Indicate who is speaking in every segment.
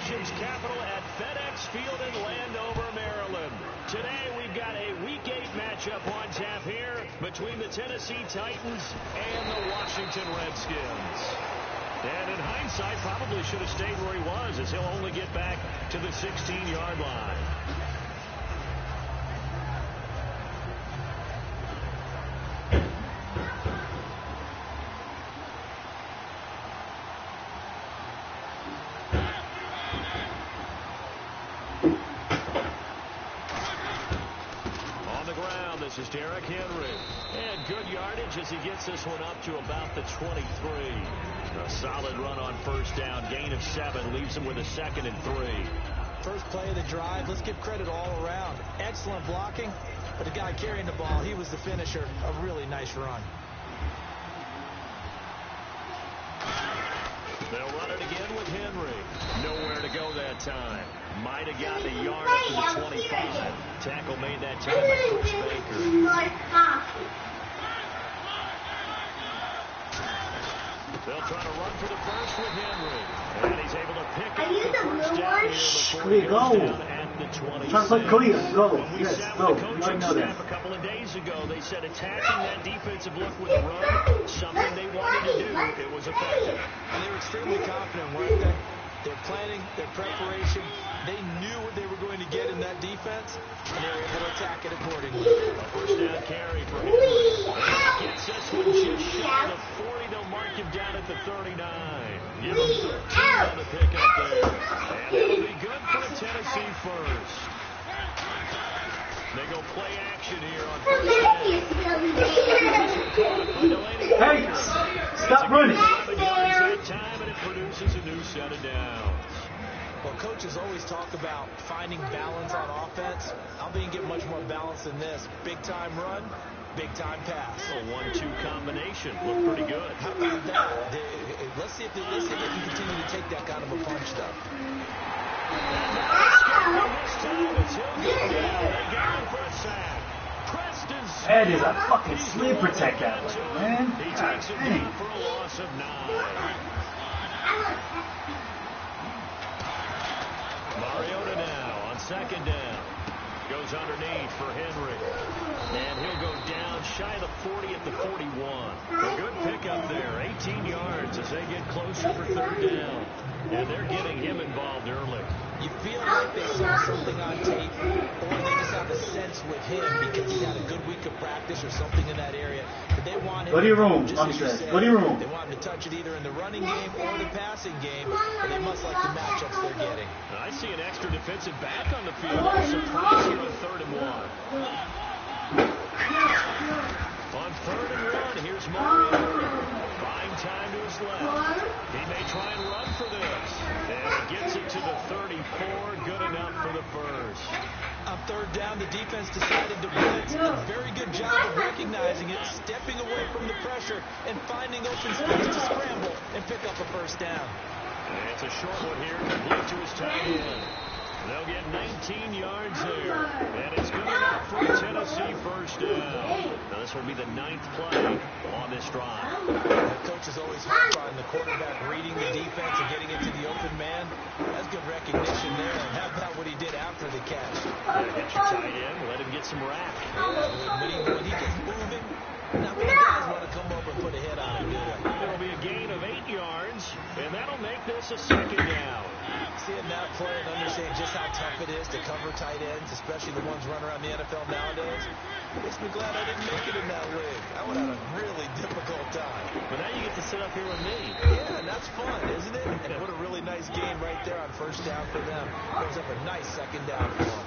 Speaker 1: nation's capital at FedEx Field in Landover, Maryland. Today we've got a Week 8 matchup on tap here between the Tennessee Titans and the Washington Redskins. And in hindsight, probably should have stayed where he was, as he'll only get back to the 16-yard line. This is Derrick Henry. And good yardage as he gets this one up to about the 23. A solid run on first down. Gain of 7 leaves him with a 2nd and 3.
Speaker 2: First play of the drive. Let's give credit all around. Excellent blocking. But the guy carrying the ball, he was the finisher. A really nice run.
Speaker 1: They'll run it again with Henry. Nowhere to go that time. Might have gotten a yard up to the 25. Tackle made that time by Chris Baker. They'll try to run for the first with Henry. And he's able to pick up the first down here before he goes down at the 26. When we sat with the coaching staff a couple of days ago, they said attacking that defensive look with a run, something they wanted to do. It was effective.
Speaker 2: And they were extremely confident, weren't they? Their planning, their preparation, they knew what they were going to get in that defense, and they were able to attack it accordingly.
Speaker 1: A first down carry for Henry. Gets this one just shy of the 40. They'll mark him down at the 39. Give him 13 on the pickup there. And it'll be good for a Tennessee first. They go play action here on first down.
Speaker 3: Hey, stop running.
Speaker 1: Time, and it produces a new set of downs.
Speaker 2: Well, coaches always talk about finding balance on offense. I'll be get much more balance than this. Big-time run, big-time pass.
Speaker 1: A 1-2 combination. Looked pretty good.
Speaker 2: How about that? Let's see if they can continue to take that kind of a punch, though.
Speaker 1: And now this time it's he'll go down. They got him for a sack.
Speaker 3: That is a fucking sleeper tech out there, man.
Speaker 1: He takes it down for a loss of 9. Mariota now on second down. Goes underneath for Henry. And he'll go down shy of the 40 at the 41. A good pickup there. 18 yards as they get closer for third down. And they're getting him involved early.
Speaker 2: You feel like they saw something on tape, or they just have a sense with him because he had a good week of practice or something in that area. But they want him.
Speaker 3: Go to your room,
Speaker 2: Go
Speaker 3: to your room.
Speaker 2: They want him to touch it either in the running game or the passing game, but they must like the matchups they're getting.
Speaker 1: I see an extra defensive back on the field. Surprise here on 3rd and 1. On 3rd and 1, here's Mariota. Buying time to his left. He may try and run for this. And he gets it to the 34. Good enough for the first.
Speaker 2: On 3rd down, the defense decided to blitz. A very good job of recognizing it, stepping away from the pressure, and finding open space to scramble and pick up a first down.
Speaker 1: And it's a short one here, complete to his tight end. They'll get 19 yards there. And it's good enough for a Tennessee first down. Now this will be the 9th play on this drive.
Speaker 2: The coach is always hard on the quarterback reading the defense and getting into the open man. That's good recognition there. And how about what he did after the catch?
Speaker 1: Hit your tight end, let him get some rack.
Speaker 2: When he gets moving, not many guys want to come over and put a hit on him.
Speaker 1: There will be a gain of 8 yards, and that'll make this a 2nd down.
Speaker 2: Seeing that play and understanding just how tough it is to cover tight ends, especially the ones running around the NFL nowadays, makes me glad I didn't make it in that league. I would have a really difficult time.
Speaker 1: But now you get to sit up here with me.
Speaker 2: Yeah, and that's fun, isn't it? And what a really nice game right there on first down for them. Brings up a nice 2nd down for them.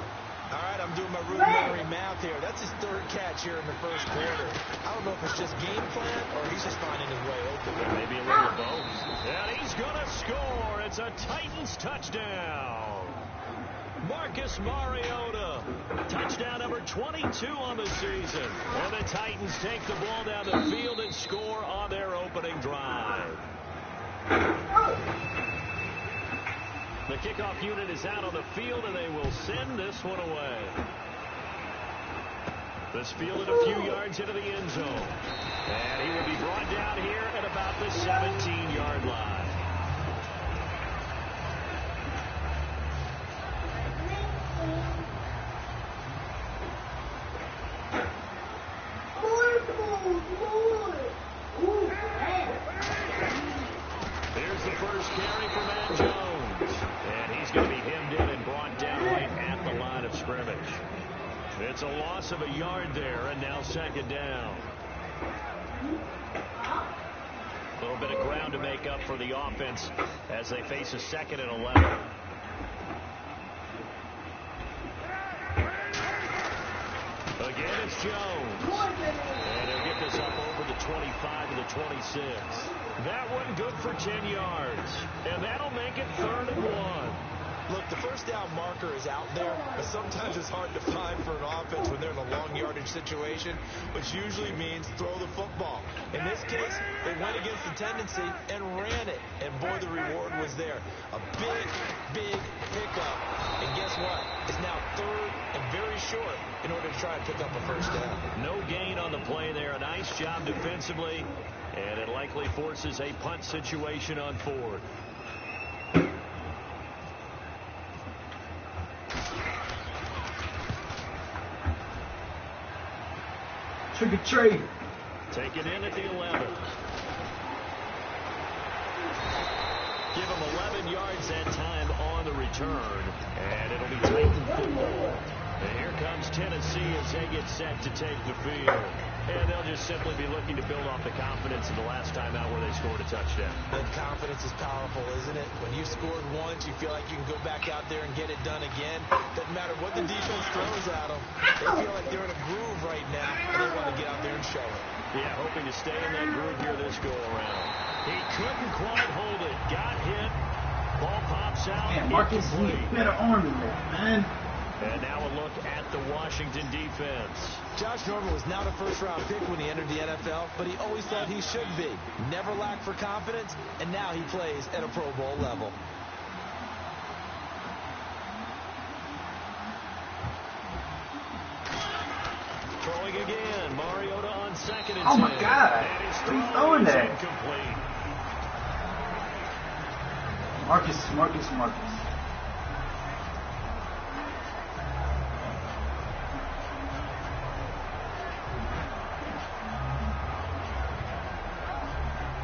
Speaker 2: All right, I'm doing my rudimentary math here. That's his 3rd catch here in the first quarter. I don't know if it's just game plan or he's just finding his way open.
Speaker 1: Maybe a little of both. And he's going to score. It's a Titans touchdown. Marcus Mariota. Touchdown number 22 on the season. And the Titans take the ball down the field and score on their opening drive. The kickoff unit is out on the field, and they will send this one away. This fielded a few yards into the end zone. And he will be brought down here at about the 17-yard line. carry for Matt Jones. And he's going to be hemmed in and brought down right at the line of scrimmage. It's a loss of a yard there, and now second down. A little bit of ground to make up for the offense as they face a 2nd and 11. Again, it's Jones. And he'll get this up over the 25 to the 26. That one good for 10 yards. And that'll make it 3rd and 1.
Speaker 2: Look, the first down marker is out there, but sometimes it's hard to find for an offense when they're in a long yardage situation, which usually means throw the football. In this case, they went against the tendency and ran it, and boy, the reward was there. A big, big pickup, and guess what? It's now 3rd and very short in order to try and pick up a first down.
Speaker 1: No gain on the play there. A nice job defensively, and it likely forces a punt situation on 4th.
Speaker 3: Trick or treat.
Speaker 1: Take it in at the 11. Give him 11 yards that time on the return, and it'll be Titan football. And here comes Tennessee as they get set to take the field. And they'll just simply be looking to build off the confidence of the last time out where they scored a touchdown.
Speaker 2: And confidence is powerful, isn't it? When you scored once, you feel like you can go back out there and get it done again. Doesn't matter what the defense throws at them. They feel like they're in a groove right now, and they want to get out there and show it.
Speaker 1: Yeah, hoping to stay in that groove here this go-around. He couldn't quite hold it. Got hit. Ball pops out.
Speaker 3: Man, Marcus needs better arm than that, man.
Speaker 1: And now a look at the Washington defense.
Speaker 2: Josh Norman was not a first-round pick when he entered the NFL, but he always thought he should be. Never lacked for confidence, and now he plays at a Pro Bowl level.
Speaker 1: Throwing again. Mariota on 2nd and 10.
Speaker 3: Oh, my God.
Speaker 1: And his
Speaker 3: What are you throwing there?
Speaker 1: Incomplete.
Speaker 3: Marcus.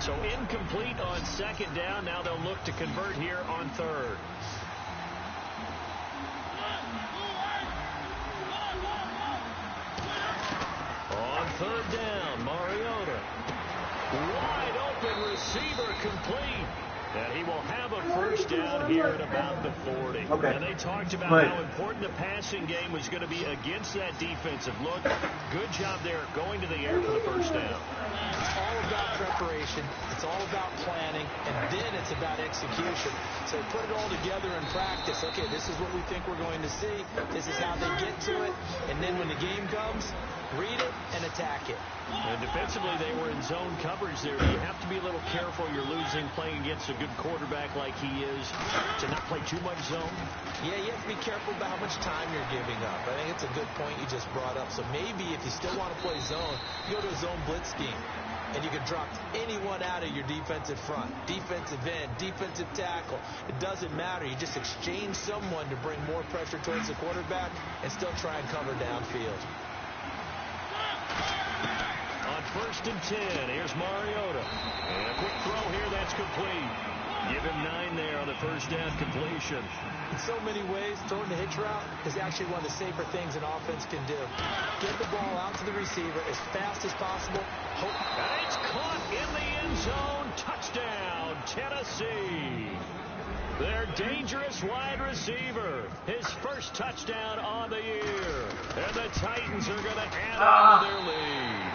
Speaker 1: So incomplete on 2nd down. Now they'll look to convert here on 3rd. On 3rd down, Mariota. Wide open receiver complete. And he will have a first down here at about the 40.
Speaker 3: Okay.
Speaker 1: And they talked about how important the passing game was going to be against that defensive look. Good job there going to the air for the first down.
Speaker 2: It's all about preparation. It's all about planning. And then it's about execution. So put it all together in practice. Okay, this is what we think we're going to see. This is how they get to it. And then when the game comes, read it and attack it.
Speaker 1: And defensively, they were in zone coverage there. You have to be a little careful. You're losing playing against a good quarterback like he is to not play too much zone.
Speaker 2: Yeah, you have to be careful about how much time you're giving up. I think it's a good point you just brought up. So maybe if you still want to play zone, you go to a zone blitz scheme. And you can drop anyone out of your defensive front, defensive end, defensive tackle. It doesn't matter. You just exchange someone to bring more pressure towards the quarterback and still try and cover downfield.
Speaker 1: On 1st and 10, here's Mariota. And a quick throw here, that's complete. Give him 9 there on the first down completion.
Speaker 2: In so many ways, throwing the hitch route is actually one of the safer things an offense can do. Get the ball out to the receiver as fast as possible.
Speaker 1: And it's caught in the end zone. Touchdown, Tennessee. Their dangerous wide receiver. His first touchdown on the year. And the Titans are going to add on to their lead.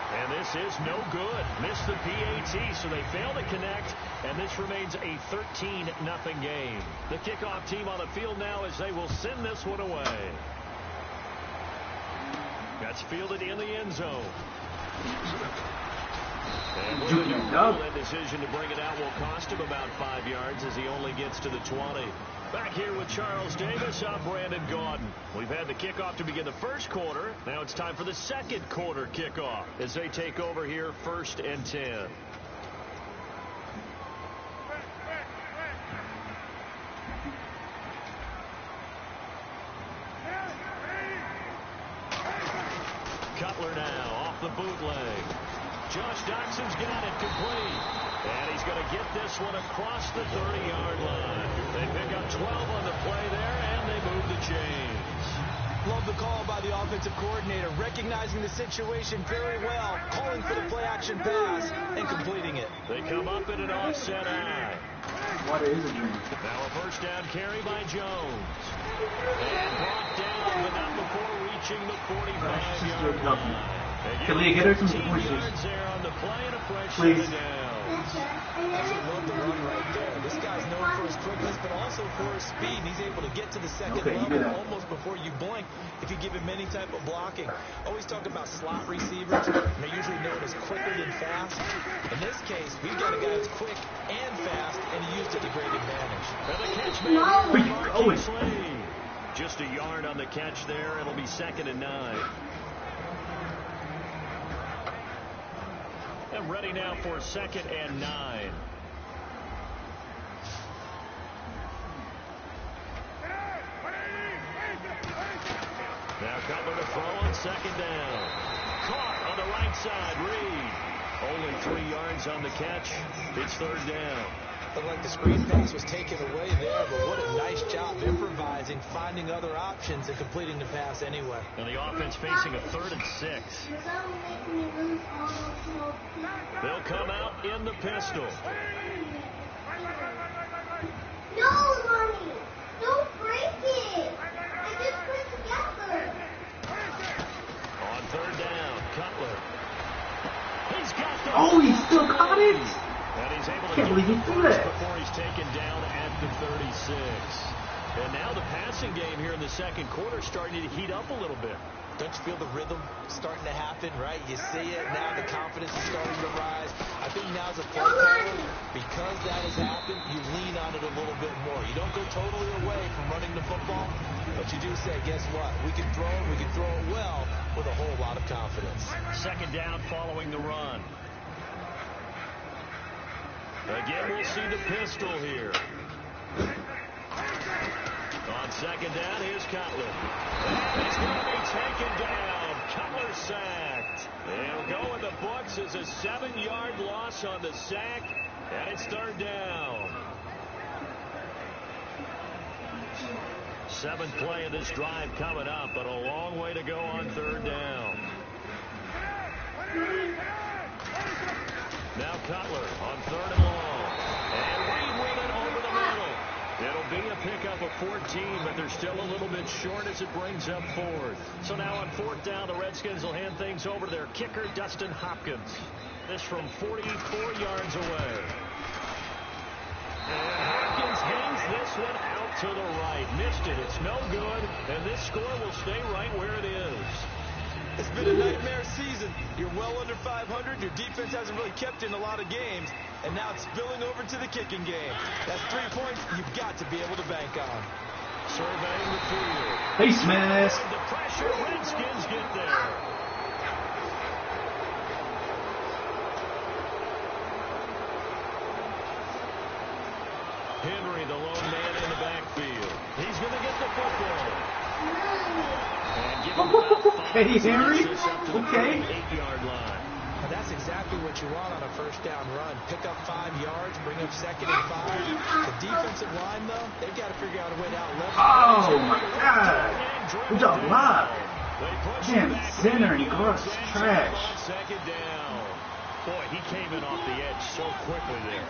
Speaker 1: And this is no good. Missed the PAT, so they fail to connect. And this remains a 13-0 game. The kickoff team on the field now as they will send this one away. That's fielded in the end zone. And that decision to bring it out will cost him about 5 yards as he only gets to the 20. Back here with Charles Davis, I'm Brandon Gaudin. We've had the kickoff to begin the first quarter. Now it's time for the second quarter kickoff as they take over here 1st and 10. Cutler now off the bootleg. Josh Doxson's got it complete. And he's going to get this one across the 30-yard line. They pick up 12 on the play there, and they move the chains.
Speaker 2: Love the call by the offensive coordinator, recognizing the situation very well, calling for the play-action pass, and completing it.
Speaker 1: They come up in an offset eye.
Speaker 3: What is a dream?
Speaker 1: Now a first down carry by Jones. And brought down, but not before reaching the 45-yard line.
Speaker 3: Can we get her some
Speaker 1: 15
Speaker 3: points?
Speaker 1: yards there on the play and a fresh
Speaker 3: Please.
Speaker 1: second down.
Speaker 2: Absolutely love the run right there. This guy's known for his quickness, but also for his speed. And he's able to get to the second level almost before you blink if you give him any type of blocking. Always talk about slot receivers. They're usually known as quicker than fast. In this case, we've got a guy who's quick and fast, and he used it to great advantage.
Speaker 1: And the catch made by Marquise Lee. Just a yard on the catch there. It'll be 2nd and 9. And ready now for 2nd and 9. Now Cutler to throw on 2nd down. Caught on the right side. Reed. Only 3 yards on the catch. It's 3rd down.
Speaker 2: Looked like the screen pass was taken away there, but what a nice job improvising, finding other options, and completing the pass anyway.
Speaker 1: And the offense facing a 3rd and 6. They'll come out in the pistol.
Speaker 4: No, Mommy! Don't break it! I just put it together.
Speaker 1: On 3rd down, Cutler. He's got the...
Speaker 3: Oh, he still caught it!
Speaker 1: And he's able to
Speaker 3: Can't believe he threw that.
Speaker 1: before he's taken down at the 36. And now the passing game here in the second quarter starting to heat up a little bit.
Speaker 2: Don't you feel the rhythm starting to happen, right? You see it now, the confidence is starting to rise. I think now's a play caller. Because that has happened, you lean on it a little bit more. You don't go totally away from running the football, but you do say, guess what? We can throw it well with a whole lot of confidence.
Speaker 1: 2nd down following the run. Again, we'll see the pistol here. On 2nd down, here's Cutler. And he's going to be taken down. Cutler sacked. He'll go in the books as a 7-yard loss on the sack. And it's 3rd down. 7th play of this drive coming up, but a long way to go on 3rd down. Now Cutler on 3rd and long. And Reed with it over the middle. It'll be a pickup of 14, but they're still a little bit short as it brings up 4th. So now on 4th down, the Redskins will hand things over to their kicker, Dustin Hopkins. This from 44 yards away. And Hopkins hangs this one out to the right. Missed it. It's no good. And this score will stay right where it is.
Speaker 2: It's been a nightmare season. You're well under 500. Your defense hasn't really kept in a lot of games. And now it's spilling over to the kicking game. That's 3 points you've got to be able to bank on.
Speaker 1: Surveying the field.
Speaker 3: Face mask.
Speaker 1: The pressure. Redskins get there. Henry, the lone man in the backfield. He's going to get the football. And give him about 5
Speaker 3: Okay, Henry.
Speaker 1: Okay. 8-yard line.
Speaker 2: That's exactly what you want on a first down run. Pick up 5 yards, bring up 2nd and 5. The defensive line, though, they've got to figure out a way to out-level.
Speaker 3: Oh, my God. Good job, live. Damn, center and cross trash.
Speaker 1: 2nd down. Boy, he came in off the edge so quickly there.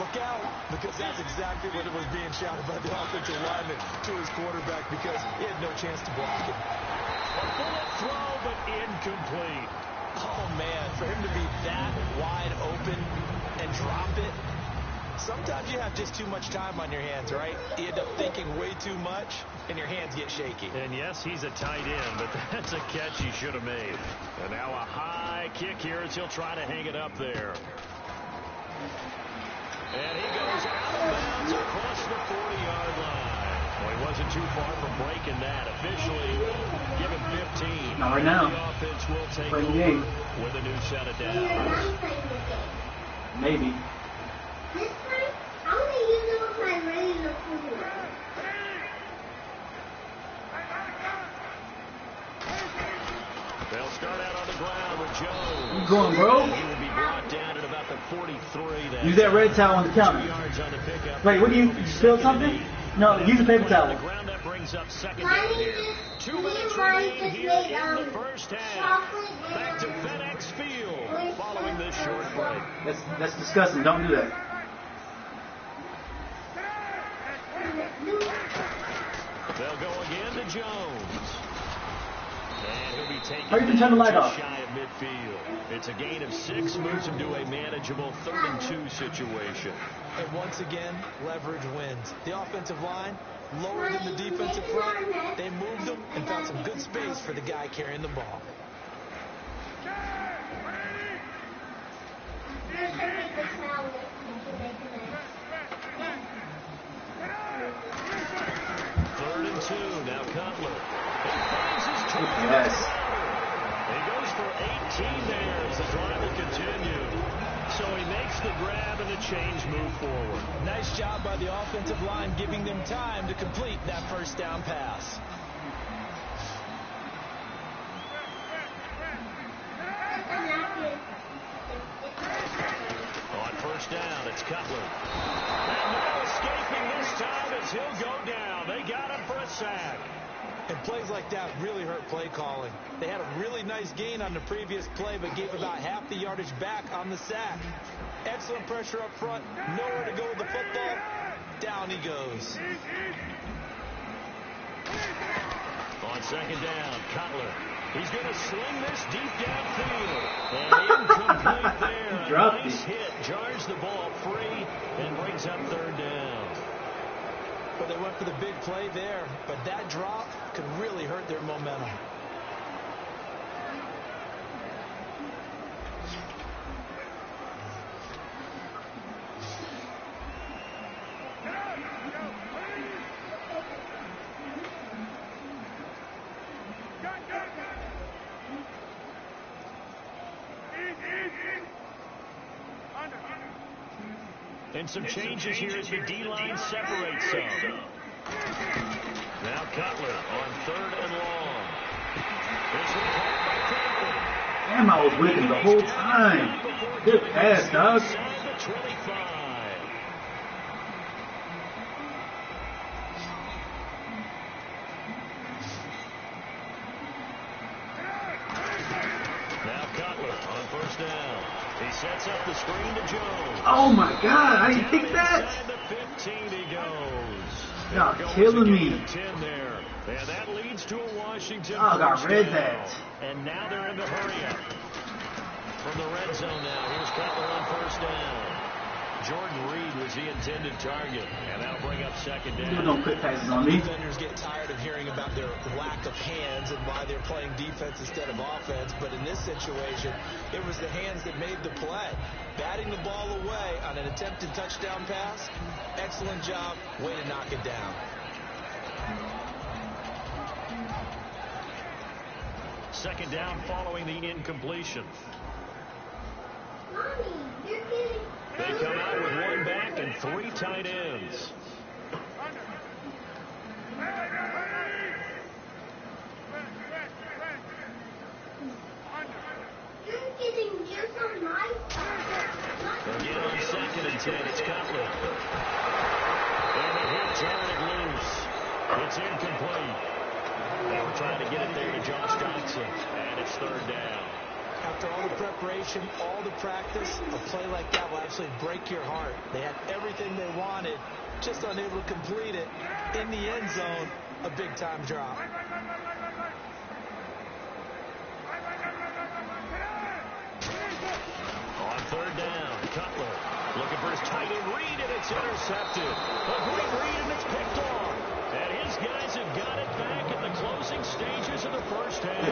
Speaker 2: Look out, because that's exactly what it was being shouted by the offensive lineman to his quarterback because he had no chance to block it.
Speaker 1: A bullet throw, but incomplete.
Speaker 2: Oh, man, for him to be that wide open and drop it, sometimes you have just too much time on your hands, right? You end up thinking way too much, and your hands get shaky.
Speaker 1: And yes, he's a tight end, but that's a catch he should have made. And now a high kick here as he'll try to hang it up there. And he goes out of bounds across the 40-yard line. Well, he wasn't too far from breaking that. Officially, give him 15.
Speaker 3: Not right now.
Speaker 1: The offense will take
Speaker 3: Playing
Speaker 1: over
Speaker 3: game.
Speaker 1: with a new set of downs.
Speaker 3: Maybe.
Speaker 4: This time, I'm going to use it with my regular food.
Speaker 1: They'll start out on the ground with Jones.
Speaker 3: You going, bro?
Speaker 1: He will be brought down at about the 45. 3 then.
Speaker 3: Use that red towel on the counter.
Speaker 1: 2 yards on the pickup.
Speaker 3: Wait, what do you spilled something? No, use a paper towel.
Speaker 1: The ground that brings up second down
Speaker 4: Mommy
Speaker 1: here.
Speaker 4: just,
Speaker 1: 2 minutes
Speaker 4: Mommy
Speaker 1: remain
Speaker 4: just
Speaker 1: here
Speaker 4: made,
Speaker 1: in the first half.
Speaker 4: chocolate
Speaker 1: Back to FedEx Field following this short break.
Speaker 3: That's disgusting. Don't do that.
Speaker 1: They'll go again to Jones. And he'll be taken
Speaker 3: How you can turn the light
Speaker 1: just
Speaker 3: off?
Speaker 1: shy of midfield. It's a gain of 6, moves him to a manageable 3rd and 2 situation.
Speaker 2: And once again, leverage wins. The offensive line, lower than the defensive front. They moved them and found some good space for the guy carrying the ball.
Speaker 1: Third and 2, now Cutler. He finds his target.
Speaker 3: Yes.
Speaker 1: He goes for 18 there as the drive will continue. So he makes the grab and the change move forward.
Speaker 2: Nice job by the offensive line giving them time to complete that first down pass.
Speaker 1: On first down, it's Cutler. And no escaping this time as he'll go down. They got him for a sack.
Speaker 2: And plays like that really hurt play calling. They had a really nice gain on the previous play, but gave about half the yardage back on the sack. Excellent pressure up front. Nowhere to go with the football. Down he goes.
Speaker 1: On second down, Cutler. He's going to sling this deep downfield. And incomplete there.
Speaker 3: Dropped
Speaker 1: A nice
Speaker 3: it.
Speaker 1: hit. Jars the ball free and brings up 3rd down.
Speaker 2: Well, they went for the big play there, but that drop could really hurt their momentum.
Speaker 1: And some changes here as the D-line separates some. Now Cutler on 3rd and long. This one caught by Cutler.
Speaker 3: Damn, I was with him the whole time. Good pass, dog.
Speaker 1: Inside the 25. Now Cutler on first down. He sets up the screen to Jones.
Speaker 3: Oh my God, how you pick that?
Speaker 1: Inside the 15 he goes.
Speaker 3: Y'all
Speaker 1: There goes
Speaker 3: killing
Speaker 1: again
Speaker 3: me.
Speaker 1: to 10 there. And that leads to a Washington
Speaker 3: Oh, I
Speaker 1: first
Speaker 3: read
Speaker 1: down.
Speaker 3: that.
Speaker 1: And now they're in the hurry up. From the red zone now, here's Cutler on first down. Jordan Reed was the intended target, and that'll bring up second
Speaker 3: You
Speaker 1: down.
Speaker 3: don't quit passes on me.
Speaker 2: Defenders get tired of hearing about their lack of hands and why they're playing defense instead of offense. But in this situation, it was the hands that made the play. Batting the ball away on an attempted touchdown pass. Excellent job. Way to knock it down.
Speaker 1: Second down following the incompletion.
Speaker 4: Mommy, you're getting...
Speaker 1: They come out with 1 back and 3 tight ends.
Speaker 4: You're getting just on my side.
Speaker 1: Again on 2nd and 10, it's Cutler. And a hit turn it loose. It's incomplete. They were trying to get it there to Josh Johnson, and it's 3rd down.
Speaker 2: After all the preparation, all the practice, a play like that will actually break your heart. They had everything they wanted, just unable to complete it. In the end zone, a big-time drop.
Speaker 1: On 3rd down, Cutler looking for his tight end Reed, and it's intercepted. A great read, and it's picked off. And his guys have got it back in the closing stages of the first half.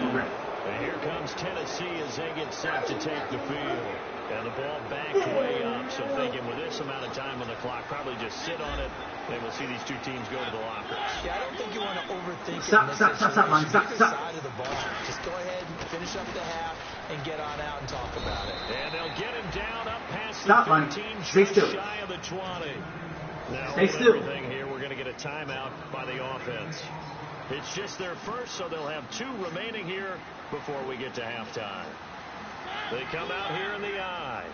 Speaker 1: And here comes Tennessee as they get set to take the field. And the ball backed way up. So thinking with this amount of time on the clock, probably just sit on it. And we'll see these two teams go to the lockers.
Speaker 2: Yeah, I don't think you want to overthink it.
Speaker 3: Stop, stop, man. Stop,
Speaker 2: Either
Speaker 3: stop.
Speaker 2: side of the ball. Just go ahead and finish up the half and get on out and talk about it.
Speaker 1: And they'll get him down up past
Speaker 3: Stop,
Speaker 1: the
Speaker 3: man.
Speaker 1: 13,
Speaker 3: Stay
Speaker 1: just
Speaker 3: still.
Speaker 1: shy of the 20. Now,
Speaker 3: Stay
Speaker 1: with
Speaker 3: still.
Speaker 1: everything here, we're going to get a timeout by the offense. It's just their first, so they'll have 2 remaining here before we get to halftime. They come out here in the I.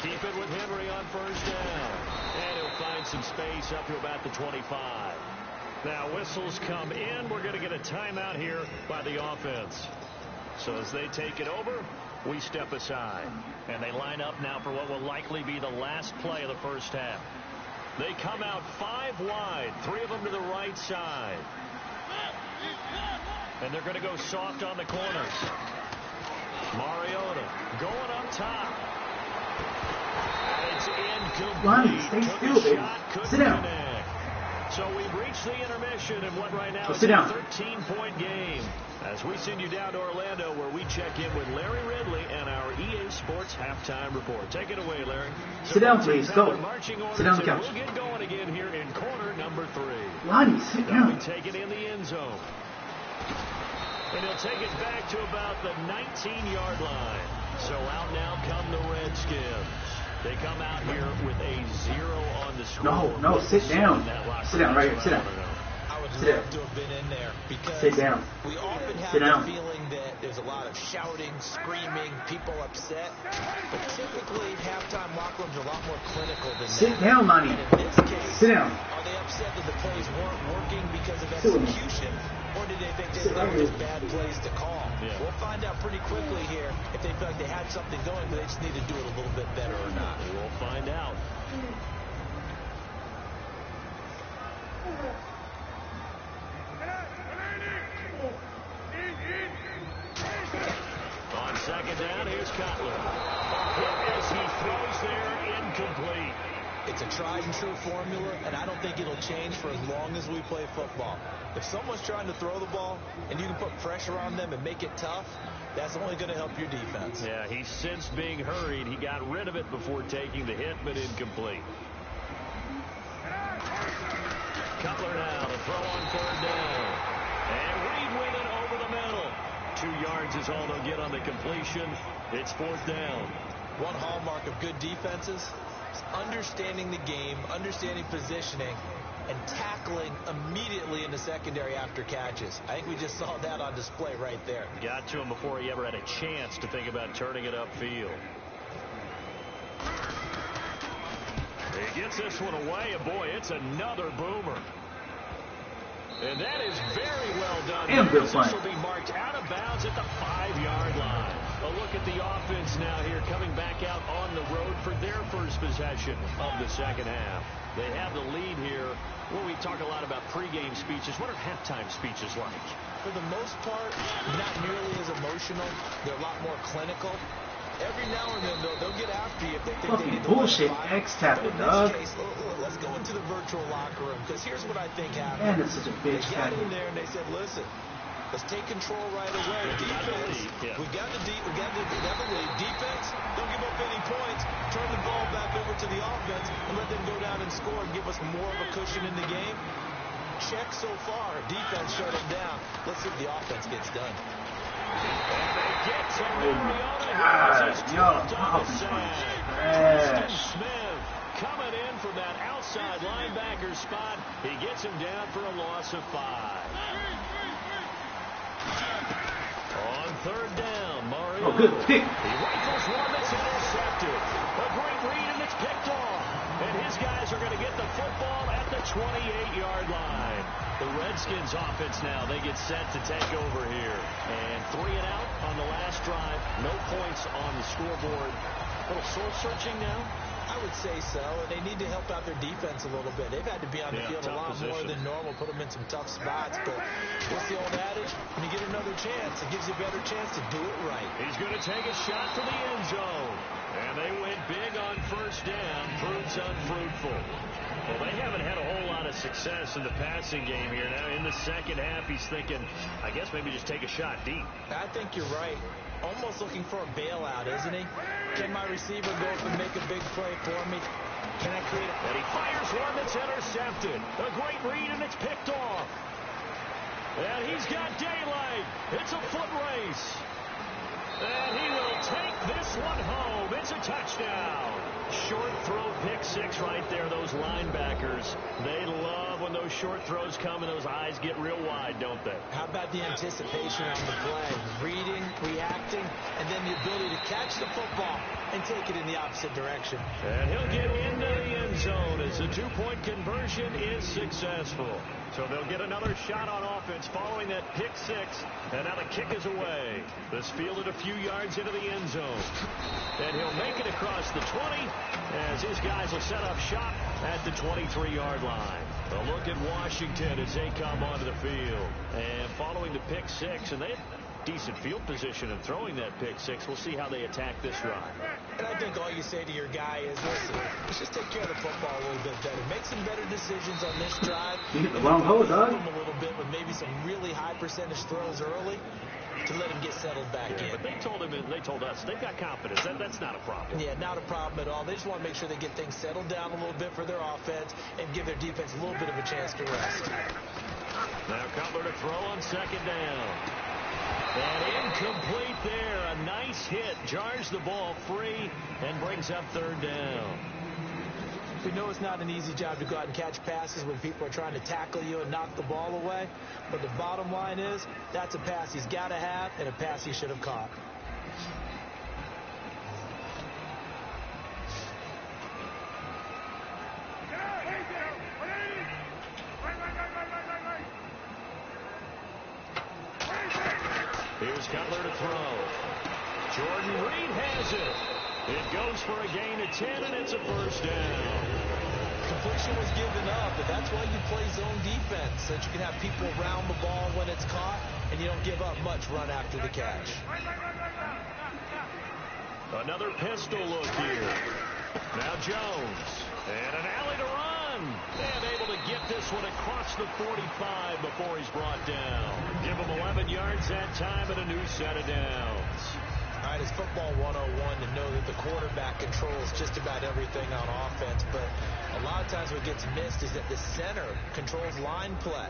Speaker 1: They keep it with Henry on first down. And he'll find some space up to about the 25. Now whistles come in. We're going to get a timeout here by the offense. So as they take it over, we step aside. And they line up now for what will likely be the last play of the first half. They come out 5 wide, 3 of them to the right side. And they're going to go soft on the corners. Mariota going up top. And it's incomplete.
Speaker 3: Lonnie, stay still, baby. Sit down.
Speaker 1: So we've reached the intermission in what right now is
Speaker 3: sit
Speaker 1: a
Speaker 3: down.
Speaker 1: 13-point game. As we send you down to Orlando, where we check in with Larry Ridley and our EA Sports halftime report. Take it away, Larry.
Speaker 3: Sit down, please. Go. Sit down on the couch.
Speaker 1: We'll get going again here in quarter number 3.
Speaker 3: Lonnie, sit
Speaker 1: Now we
Speaker 3: down.
Speaker 1: take it in the end zone. And he'll take it back to about the 19-yard line. So out now come the Redskins. They come out here with a 0 on the score.
Speaker 3: No, sit down. Sit down right here. Sit down.
Speaker 2: I would
Speaker 3: Sit
Speaker 2: love
Speaker 3: down.
Speaker 2: to have been in there because
Speaker 3: Sit down.
Speaker 2: we often have
Speaker 3: Sit
Speaker 2: the
Speaker 3: down.
Speaker 2: feeling that there's a lot of shouting, screaming, people upset. But typically, halftime locker rooms are a lot more clinical than
Speaker 3: Sit
Speaker 2: that.
Speaker 3: down, Lonnie.
Speaker 2: And in this case,
Speaker 3: Sit down.
Speaker 2: are they upset that the plays weren't working because of
Speaker 3: Sit with me.
Speaker 2: execution? Or did they think
Speaker 3: Sit
Speaker 2: they were
Speaker 3: right
Speaker 2: just
Speaker 3: here.
Speaker 2: bad plays to call?
Speaker 1: Yeah.
Speaker 2: We'll find out pretty quickly here if they feel like they had something going, but they just need to do it a little bit better or not.
Speaker 1: We'll find out. On second down, here's Cutler. As he throws there, incomplete.
Speaker 2: It's a tried and true formula, and I don't think it'll change for as long as we play football. If someone's trying to throw the ball and you can put pressure on them and make it tough, that's only going to help your defense.
Speaker 1: Yeah, he sensed being hurried. He got rid of it before taking the hit, but incomplete. Cutler now to throw on third down. And Reed with it over the middle. 2 yards is all they'll get on the completion. It's fourth down.
Speaker 2: One hallmark of good defenses is understanding the game, understanding positioning, and tackling immediately in the secondary after catches. I think we just saw that on display right there.
Speaker 1: Got to him before he ever had a chance to think about turning it upfield. He gets this one away, and boy, it's another boomer. And that is very well done.
Speaker 3: And good
Speaker 1: This
Speaker 3: play.
Speaker 1: will be marked out of bounds at the 5-yard line. A look at the offense now here, coming back out on the road for their first possession of the second half. They have the lead here. Well, we talk a lot about pregame speeches. What are halftime speeches like?
Speaker 2: For the most part, not nearly as emotional. They're a lot more clinical. Every now and then, though, they'll get after you if they think they
Speaker 3: Fucking
Speaker 2: need to
Speaker 3: bullshit.
Speaker 2: win a fight.
Speaker 3: X-tapping,
Speaker 2: But in
Speaker 3: dog.
Speaker 2: this case, let's go into the virtual locker room, because here's what I think happened.
Speaker 3: Man, that's such a
Speaker 2: They
Speaker 3: bitch
Speaker 2: got
Speaker 3: tackle.
Speaker 2: in there and they said, listen, let's take control right away. Defense,
Speaker 1: Yeah.
Speaker 2: we got the lead. Defense, don't give up any points. Turn the ball back over to the offense and let them go down and score and give us more of a cushion in the game. Check so far. Defense shut them down. Let's see if the offense gets done.
Speaker 1: God,
Speaker 3: yo, trash.
Speaker 1: Smith coming in from that outside linebacker spot. He gets him down for a loss of 5. On third down, Mario.
Speaker 3: Oh, good pick.
Speaker 1: He rifles one that's intercepted. A great read, and it's picked off. And his guys are going to get the football at the 28-yard line. The Redskins offense now, they get set to take over here. And 3 and out on the last drive. No points on the scoreboard. A little soul-searching now.
Speaker 2: I would say so, and they need to help out their defense a little bit. They've had to be on the field a
Speaker 1: tough
Speaker 2: lot more
Speaker 1: position.
Speaker 2: than normal, put them in some tough spots. But what's the old adage? When you get another chance, it gives you a better chance to do it right.
Speaker 1: He's going to take a shot for the end zone. And they went big on first down. Proves unfruitful. Well, they haven't had a whole lot of success in the passing game here. Now, in the second half, he's thinking, I guess maybe just take a shot deep.
Speaker 2: I think you're right. Almost looking for a bailout, isn't he? Can my receiver go up and make a big play for me? Can I create a...
Speaker 1: And he fires one that's intercepted. A great read, and it's picked off. And he's got daylight. It's a foot race. And he will take this one home. It's a touchdown. Short throw pick six right there. Those linebackers, they love when those short throws come and those eyes get real wide, don't they?
Speaker 2: How about the anticipation on the play? Reading, reacting, and then the ability to catch the football and take it in the opposite direction.
Speaker 1: And he'll get into the end zone as the two-point conversion is successful. So they'll get another shot on offense following that pick six. And now the kick is away. This fielded a few yards into the end zone. And he'll make it across the 20 as his guys will set up shop at the 23-yard line. A look at Washington as they come onto the field. And following the pick six, and they have decent field position in throwing that pick six. We'll see how they attack this drive.
Speaker 2: And I think all you say to your guy is, listen, let's just take care of the football a little bit better. Make some better decisions on this drive.
Speaker 3: You hit the wrong hole, dog.
Speaker 2: A little bit with maybe some really high percentage throws early to let him get settled back in.
Speaker 1: But they told us they've got confidence. That's not a problem.
Speaker 2: Yeah, not a problem at all. They just want to make sure they get things settled down a little bit for their offense and give their defense a little bit of a chance to rest.
Speaker 1: Now Cutler to throw on second down. And incomplete there. A nice hit. Jars the ball free and brings up third down.
Speaker 2: We know it's not an easy job to go out and catch passes when people are trying to tackle you and knock the ball away. But the bottom line is, that's a pass he's got to have and a pass he should have caught.
Speaker 1: Here's Cutler to throw. Jordan Reed has it. It goes for a gain of 10, and it's a first down.
Speaker 2: Completion was given up, but that's why you play zone defense, so that you can have people around the ball when it's caught, and you don't give up much run after the catch.
Speaker 1: Another pistol look here. Now Jones. And an alley to run. And able to get this one across the 45 before he's brought down. Give him 11 yards that time and a new set of downs.
Speaker 2: All right, it's football 101 to know that the quarterback controls just about everything on offense, but a lot of times what gets missed is that the center controls line play.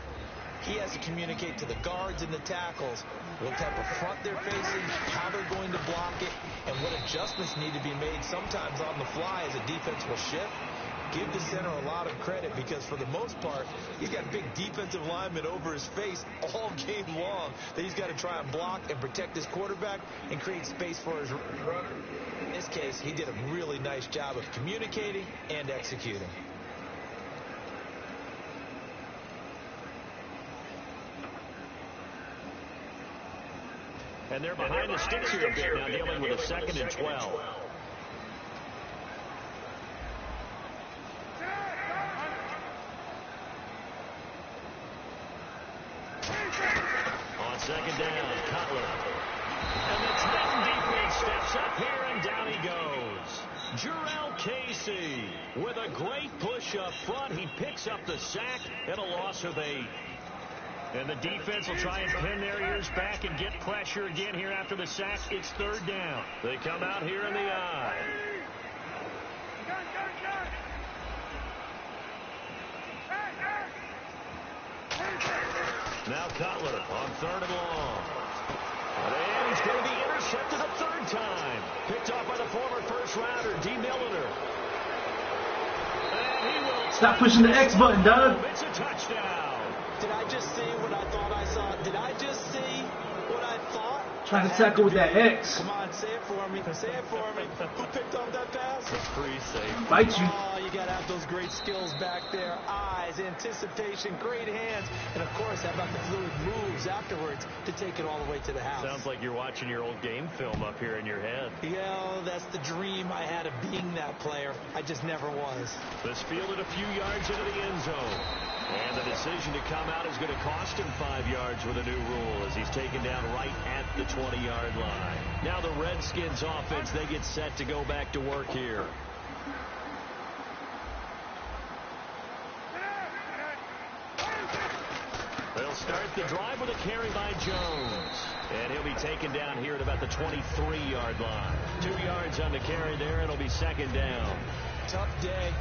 Speaker 2: He has to communicate to the guards and the tackles what type of front they're facing, how they're going to block it, and what adjustments need to be made sometimes on the fly as a defense will shift. Give the center a lot of credit because for the most part, he's got big defensive linemen over his face all game long that he's got to try and block and protect his quarterback and create space for his runner. In this case, he did a really nice job of communicating and executing.
Speaker 1: And they're behind the sticks here a bit now, dealing with a 2nd and 12. On second down, Cutler. And the Titan defense steps up here, and down he goes. Jarrell Casey with a great push up front. He picks up the sack and a loss of 8. And the defense will try and pin their ears back and get pressure again here after the sack. It's third down. They come out here in the eye. Now Cutler on 3rd and long. And he's going to be intercepted a 3rd time. Picked off by the former first-rounder, D. Milliner. And he will
Speaker 3: stop pushing the X button, Doug.
Speaker 1: It's a touchdown.
Speaker 2: Did I just see what I thought I saw? Did I just see what I thought?
Speaker 3: Trying to tackle with that X.
Speaker 2: Come on, say it for me. Say it for me. Who picked off that pass?
Speaker 1: It's pretty safe.
Speaker 3: Bite you.
Speaker 2: Oh, you got to have those great skills back there. Eyes, anticipation, great hands. And, of course, how about the fluid moves afterwards to take it all the way to the house?
Speaker 1: Sounds like you're watching your old game film up here in your head.
Speaker 2: Yeah, that's the dream I had of being that player. I just never was.
Speaker 1: This fielded a few yards into the end zone. And the decision to come out is going to cost him 5 yards with a new rule as he's taken down right at the 20-yard line. Now the Redskins offense, they get set to go back to work here. They'll start the drive with a carry by Jones. And he'll be taken down here at about the 23-yard line. 2 yards on the carry there, and it'll be 2nd down.
Speaker 2: Tough day.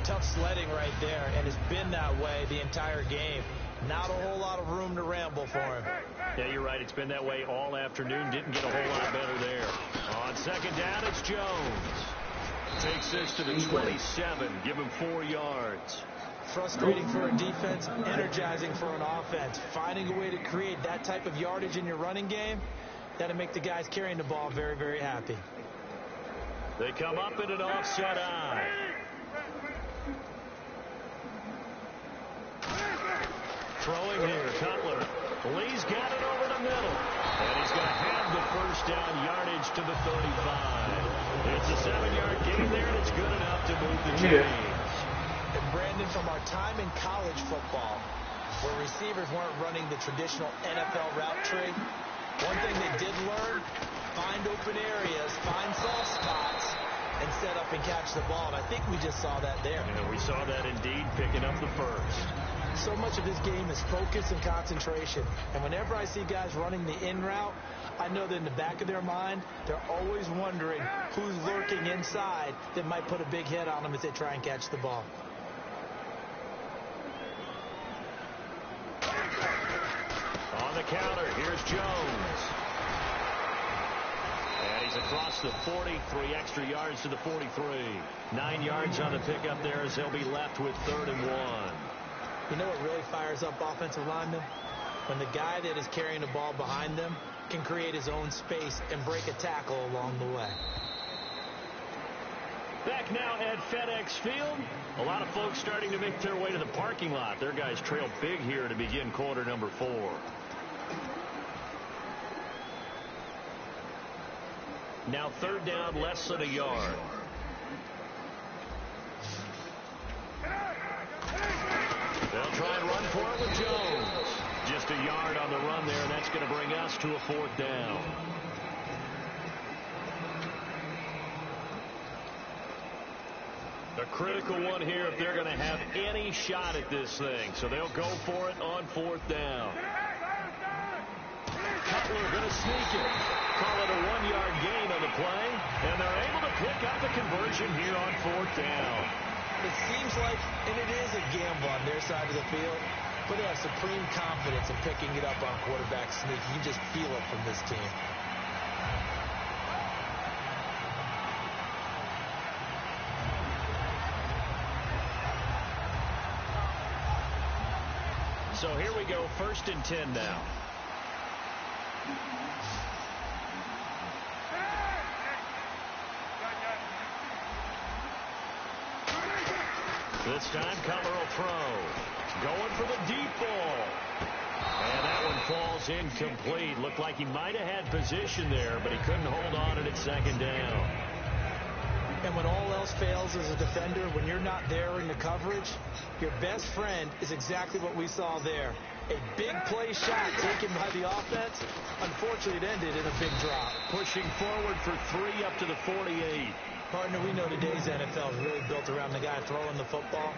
Speaker 2: Tough sledding right there, and it's been that way the entire game. Not a whole lot of room to ramble for him.
Speaker 1: Yeah, you're right. It's been that way all afternoon. Didn't get a whole lot better there. On 2nd down, it's Jones. Takes this to the 27. Give him 4 yards.
Speaker 2: Frustrating for a defense, energizing for an offense. Finding a way to create that type of yardage in your running game, that'll make the guys carrying the ball very, very happy.
Speaker 1: They come up in an offset eye. Throwing here, Cutler. Lee's got it over the middle. And he's going to have the first down yardage to the 35. It's a 7-yard gain there, and it's good enough to move the chains.
Speaker 2: And Brandon, from our time in college football, where receivers weren't running the traditional NFL route tree, one thing they did learn, find open areas, find soft spots, and set up and catch the ball. And I think we just saw that there.
Speaker 1: And we saw that indeed, picking up the first.
Speaker 2: So much of this game is focus and concentration. And whenever I see guys running the in route, I know that in the back of their mind, they're always wondering who's lurking inside that might put a big hit on them as they try and catch the ball.
Speaker 1: On the counter, here's Jones. And he's across the 40, 3 extra yards to the 43. 9 yards on the pickup there as they'll be left with 3rd and 1.
Speaker 2: You know what really fires up offensive linemen? When the guy that is carrying the ball behind them can create his own space and break a tackle along the way.
Speaker 1: Back now at FedEx Field. A lot of folks starting to make their way to the parking lot. Their guys trail big here to begin quarter number 4. Now 3rd down, less than a yard. They'll try and run for it with Jones. Just a yard on the run there, and that's going to bring us to a 4th down. A critical one here if they're going to have any shot at this thing. So they'll go for it on 4th down. Cutler going to sneak it. Call it a 1-yard gain on the play. And they're able to pick up a conversion here on 4th down.
Speaker 2: It seems like, and it is a gamble on their side of the field, but they have supreme confidence in picking it up on quarterback sneak. You just feel it from this team.
Speaker 1: So here we go, 1st and 10 now. This time, Cutler will throw. Going for the deep ball. And that one falls incomplete. Looked like he might have had position there, but he couldn't hold on at 2nd down.
Speaker 2: And when all else fails as a defender, when you're not there in the coverage, your best friend is exactly what we saw there. A big play shot taken by the offense. Unfortunately, it ended in a big drop.
Speaker 1: Pushing forward for 3 up to the 48.
Speaker 2: Partner, we know today's NFL is really built around the guy throwing the football.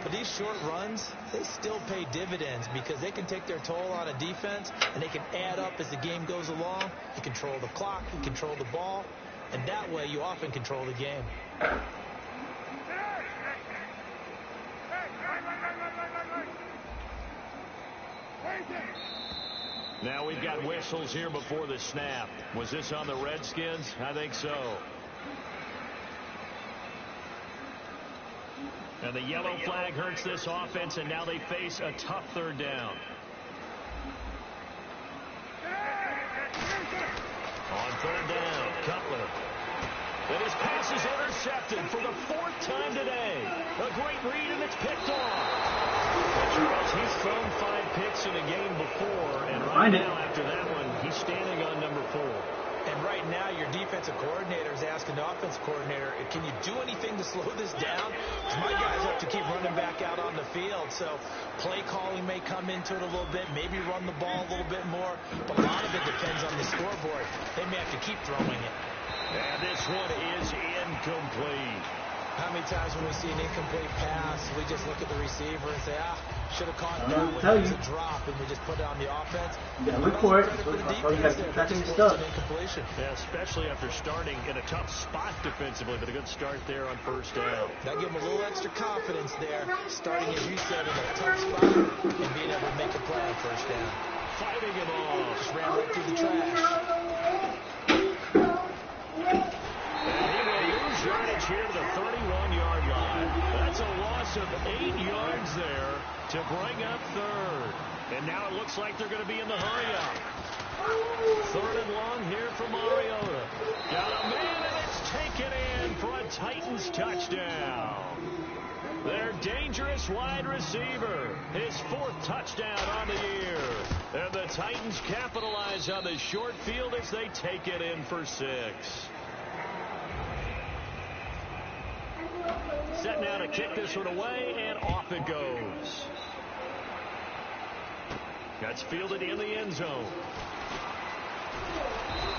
Speaker 2: But these short runs, they still pay dividends because they can take their toll on a defense and they can add up as the game goes along. You control the clock, you control the ball, and that way you often control the game.
Speaker 1: Now we've got whistles here before the snap. Was this on the Redskins? I think so. And the yellow flag hurts this offense, and now they face a tough 3rd down. On 3rd down, Cutler. And his pass is intercepted for the 4th time today. A great read, and it's picked off. And Charles, he's thrown 5 picks in a game before, and right now after that one, he's standing on number 4.
Speaker 2: And right now, your defensive coordinator is asking the offensive coordinator, can you do anything to slow this down? Because my guys have to keep running back out on the field. So play calling may come into it a little bit, maybe run the ball a little bit more. But a lot of it depends on the scoreboard. They may have to keep throwing it.
Speaker 1: And this one is incomplete.
Speaker 2: How many times when we see an incomplete pass, we just look at the receiver and say, should have caught that when it was a drop, and we just put it on the offense.
Speaker 3: Yeah, look for it. You got to keep catching your stuff.
Speaker 1: Yeah, especially after starting in a tough spot defensively, but a good start there on 1st down.
Speaker 2: That'll give them a little extra confidence there, starting, as you said, in a tough spot and being able to make a play on 1st down.
Speaker 1: Fighting it off.
Speaker 2: Just ran right through the trash.
Speaker 1: And he will lose yardage here to the 31-yard line. That's a loss of 8 yards there to bring up third. And now it looks like they're going to be in the hurry-up. Third and long here for Mariota. Got a man, and it's taken in for a Titans touchdown. Their dangerous wide receiver, his 4th touchdown on the year. And the Titans capitalize on the short field as they take it in for 6. Set now to kick this one away, and off it goes. That's fielded in the end zone.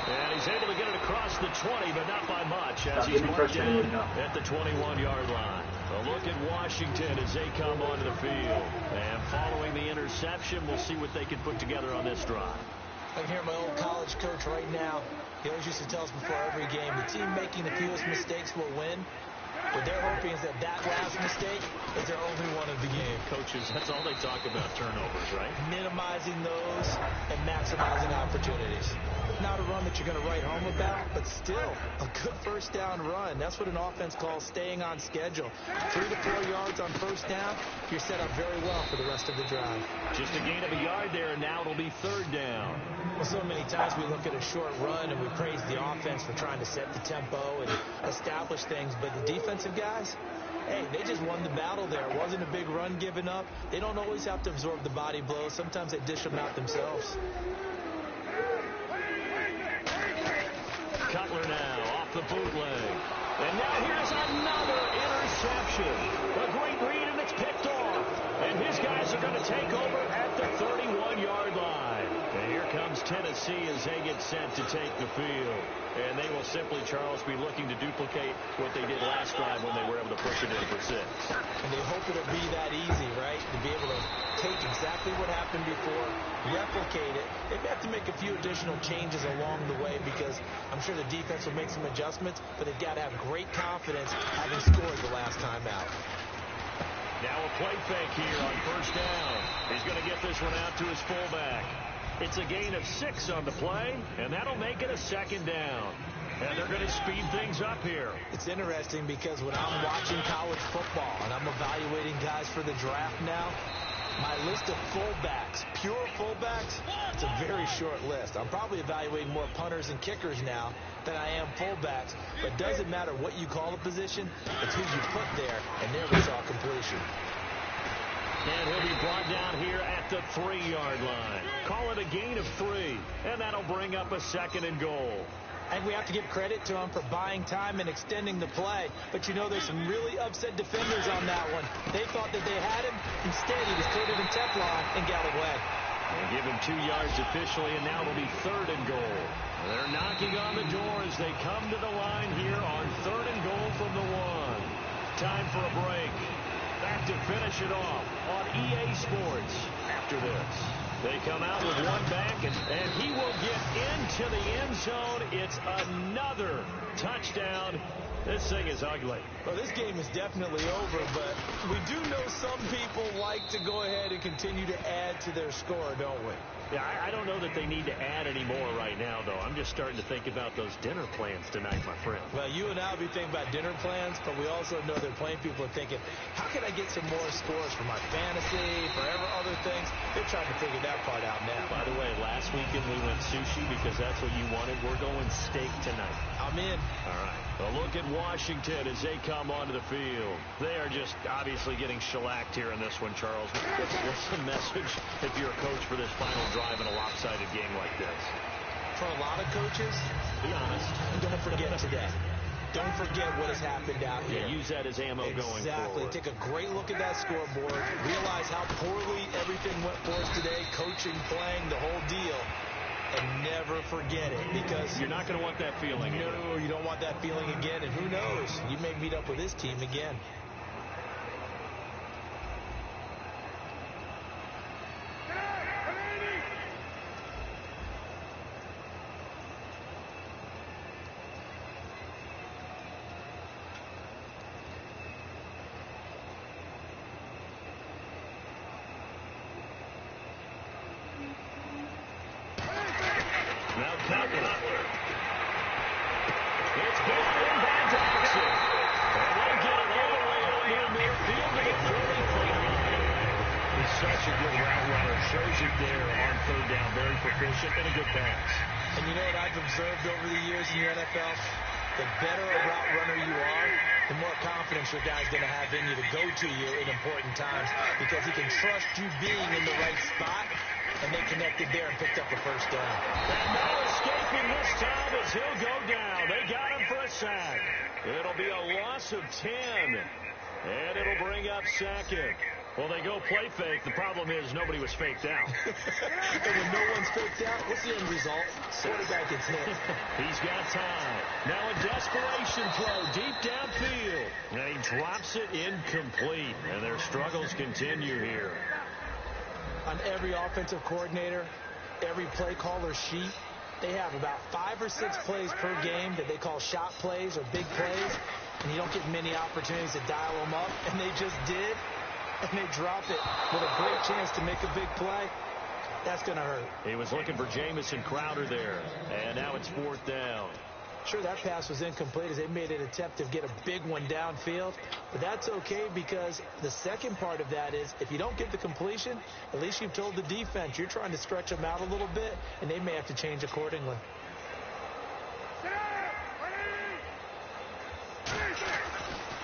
Speaker 1: And he's able to get it across the 20, but not by much, as he's marked down at the 21-yard line. A look at Washington as they come onto the field. And following the interception, we'll see what they can put together on this drive.
Speaker 2: I can hear my old college coach right now. He always used to tell us before every game, the team making the fewest mistakes will win. What they're hoping is that last mistake is their only one of the game.
Speaker 1: Coaches, that's all they talk about, turnovers, right?
Speaker 2: Minimizing those and maximizing opportunities. Not a run that you're going to write home about, but still a good first down run. That's what an offense calls staying on schedule. 3 to 4 yards on first down, you're set up very well for the rest of the drive.
Speaker 1: Just a gain of a yard there, and now it'll be third down.
Speaker 2: Well, so many times we look at a short run and we praise the offense for trying to set the tempo and establish things, but the defensive guys, hey, they just won the battle there. It wasn't a big run given up. They don't always have to absorb the body blows. Sometimes they dish them out themselves.
Speaker 1: Cutler now off the bootleg. And now here's another interception. A great read, and it's picked off. And his guys are going to take over at the 31-yard line. And here comes Tennessee as they get set to take the field. And they will simply, Charles, be looking to duplicate what they did last drive when they were able to push it in for 6.
Speaker 2: And they hope it'll be that easy, right? To be able to take exactly what happened before, replicate it. They may have to make a few additional changes along the way because I'm sure the defense will make some adjustments, but they've got to have great confidence having scored the last time out.
Speaker 1: Now a play fake here on first down. He's going to get this one out to his fullback. It's a gain of 6 on the play, and that'll make it a second down. And they're going to speed things up here.
Speaker 2: It's interesting because when I'm watching college football and I'm evaluating guys for the draft now, my list of fullbacks, pure fullbacks, it's a very short list. I'm probably evaluating more punters and kickers now than I am fullbacks. But it doesn't matter what you call a position, it's who you put there, and there we saw completion.
Speaker 1: And he'll be brought down here at the 3-yard line. Call it a gain of 3, and that'll bring up a 2nd and goal.
Speaker 2: I think we have to give credit to him for buying time and extending the play. But, you know, there's some really upset defenders on that one. They thought that they had him. Instead, he was coated in Teflon and got away.
Speaker 1: They give him 2 yards officially, and now it'll be 3rd and goal. They're knocking on the door as they come to the line here on 3rd and goal from the 1. Time for a break. Back to finish it off on EA Sports after this. They come out with one back, and he will get into the end zone. It's another touchdown. This thing is ugly.
Speaker 2: Well, this game is definitely over, but we do know some people like to go ahead and continue to add to their score, don't we?
Speaker 1: Yeah, I don't know that they need to add any more right now, though. I'm just starting to think about those dinner plans tonight, my friend.
Speaker 2: Well, you and I will be thinking about dinner plans, but we also know they're playing people are thinking, how can I get some more scores for my fantasy, for other things? They're trying to figure that part out now.
Speaker 1: By the way, last weekend we went sushi because that's what you wanted. We're going steak tonight.
Speaker 2: I'm in.
Speaker 1: All right. A look at Washington as they come onto the field. They are just obviously getting shellacked here in this one, Charles. What's the message if you're a coach for this final drive in a lopsided game like this?
Speaker 2: For a lot of coaches,
Speaker 1: be honest,
Speaker 2: don't forget today. Don't forget what has happened out here.
Speaker 1: Yeah, use that as ammo going forward.
Speaker 2: Exactly. Take a great look at that scoreboard. Realize how poorly everything went for us today. Coaching, playing, the whole deal. And never forget it, because
Speaker 1: you're not going to want that feeling again.
Speaker 2: No, you don't want that feeling again. And who knows? You may meet up with this team again.
Speaker 1: It's been into action. field to the 40-foot line. He's such a good route runner. Shows it there on third down. Very proficient and a good pass.
Speaker 2: And you know what I've observed over the years in the NFL? The better a route runner you are, the more confidence your guy's going to have in you to go to you in important times because he can trust you being in the right spot, and they connected there and picked up the first down.
Speaker 1: And no escaping this time as he'll go down. They got him for a sack. It'll be a loss of 10, and it'll bring up second. Well, they go play fake. The problem is nobody was faked out.
Speaker 2: And when no one's faked out, what's the end result? Quarterback gets hit.
Speaker 1: He's got time. Now a desperation throw deep downfield. And he drops it incomplete. And their struggles continue here.
Speaker 2: On every offensive coordinator, every play caller sheet, they have about 5 or 6 plays per game that they call shot plays or big plays. And you don't get many opportunities to dial them up. And they just did. And they drop it with a great chance to make a big play. That's going to hurt.
Speaker 1: He was looking for Jamison Crowder there. And now it's 4th down.
Speaker 2: Sure, that pass was incomplete as they made an attempt to get a big one downfield. But that's okay because the second part of that is if you don't get the completion, at least you've told the defense you're trying to stretch them out a little bit, and they may have to change accordingly.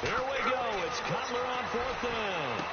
Speaker 1: Here we go. It's Cutler on 4th down.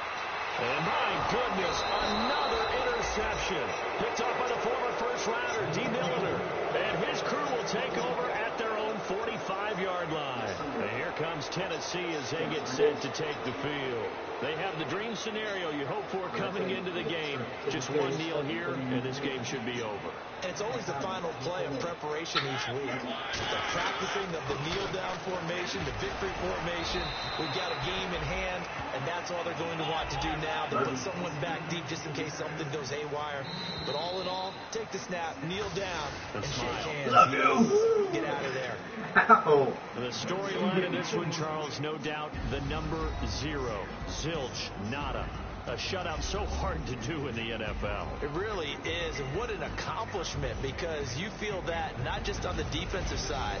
Speaker 1: And my goodness, another interception. Picked off by the former first-rounder, D. Milliner. And his crew will take over at their own 45-yard line. And here comes Tennessee as they get set to take the field. They have the dream scenario you hope for coming into the game. Just one kneel here, and this game should be over.
Speaker 2: And it's always the final play of preparation each week. The practicing of the kneel-down formation, the victory formation. We've got a game in hand, and that's all they're going to want to do now. To put someone back deep just in case something goes haywire. But all in all, take the snap, kneel down, and shake hands.
Speaker 3: Love you.
Speaker 2: Get out of there.
Speaker 3: Ow.
Speaker 1: The storyline in this one, Charles, no doubt the number 0. Zilch, nada. A shutout so hard to do in the NFL.
Speaker 2: It really is, and what an accomplishment, because you feel that not just on the defensive side,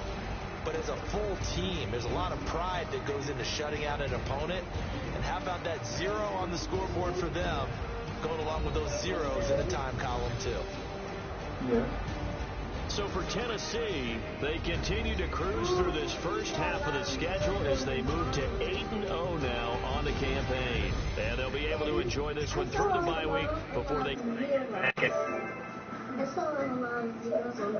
Speaker 2: but as a full team. There's a lot of pride that goes into shutting out an opponent. And how about that 0 on the scoreboard for them, going along with those zeros in the time column, too.
Speaker 3: Yeah.
Speaker 1: So for Tennessee, they continue to cruise through this first half of the schedule as they move to 8-0 now on the campaign. And they'll be able to enjoy this one through the bye week before they...
Speaker 4: I saw a lot of zeros on the